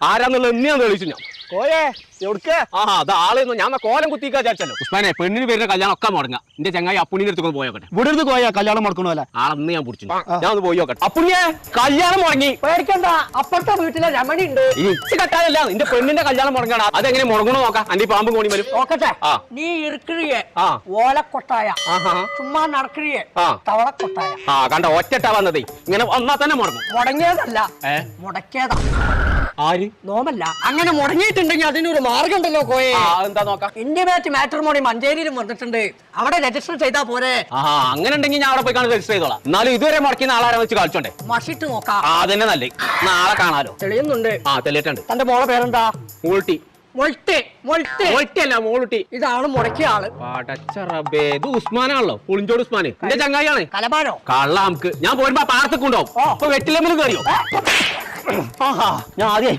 ആരാന്നുള്ളത് എന്നെയാ തെളിയിച്ചു ഞാൻ. കോയേ എവിടുക്ക്? അത് ആളെന്നു ഞാൻ കോലം കുത്തിക്കാ വിചാരിച്ചല്ലോ. ഉസ്മാനെ പെണ്ണിന് വരുന്ന കല്യാണം ഒക്കെ മുടങ്ങാം. എന്റെ ചങ്ങായി അപ്പുണ്ണിന്റെ അടുത്ത് പോയോട്ടെ. ഇവിടെ നിന്ന് കോയ കല്യാണം മുടക്കണോല്ലേ? ആളന്ന് ഞാൻ പിടിച്ചു. ഞാൻ ഒന്ന് പോയി നോക്കട്ടെ. അപ്പുണ്ണിയെ കല്യാണം മുടങ്ങി. പേടിക്കണ്ട, അപ്പുറത്തെ വീട്ടിലെ രമണി ഉണ്ട്. ഇച്ച് കട്ടാതല്ല നിന്റെ പെണ്ണിന്റെ കല്യാണം മുടങ്ങാണ്. അതെങ്ങനെ മുടങ്ങണോ നോക്കാം. അന്റെ പാമ്പും കോണി വരും നോക്കട്ടെ. നീ ഇറുക്കിഴിയെ ഓലക്കൊട്ടായ ചുമ്മാ നടക്കിഴിയെ തവളക്കൊട്ടായ കണ്ട ഒറ്റട്ടാ വന്നതേ. ഇങ്ങനെ വന്നാ തന്നെ മുടങ്ങും. മുടങ്ങിയതല്ല മുടക്കിയതാ. ആര് നോമല്ല. അങ്ങനെ മുടങ്ങിയിട്ടുണ്ടെങ്കിൽ അതിനൊരു മാർഗം ഉണ്ടല്ലോ കോയെ. എന്താ നോക്കാം. ഇന്റിമേറ്റ് മാട്രിമോണി മഞ്ചേരിയിലും വന്നിട്ടുണ്ട്. അവിടെ രജിസ്റ്റർ ചെയ്താ പോരെ? അങ്ങനെ ഉണ്ടെങ്കിൽ ഞാൻ അവിടെ പോയി കാണാൻ രജിസ്റ്റർ ചെയ്തോളാം. എന്നാലും ഇതുവരെ മുടക്കി നാളെ വെച്ച് കളിച്ചോണ്ടേ. മഷിട്ട് നോക്കാം. അതന്നെ നല്ലേ. നാളെ കാണാലോ. തെളിയുന്നുണ്ട്. തെളിയിട്ടുണ്ട്. തന്റെ മോളെ പേരെന്താ? മൂൾട്ടി. അല്ല മോളുട്ടി. ഇതാണ് മുടക്കിയ ആള്. ഇത് ഉസ്മാനാണല്ലോ. പുളിഞ്ചോട് ഉസ്മാന് എന്റെ ചങ്ങായിയാണ്. കലബാനോ കള്ള നമുക്ക് ഞാൻ പോരുമ്പോ പാടത്തേക്കുണ്ടാവും. അപ്പൊ വെറ്റിലമ്മിൽ കയറിയോ? ഞാൻ ആദ്യം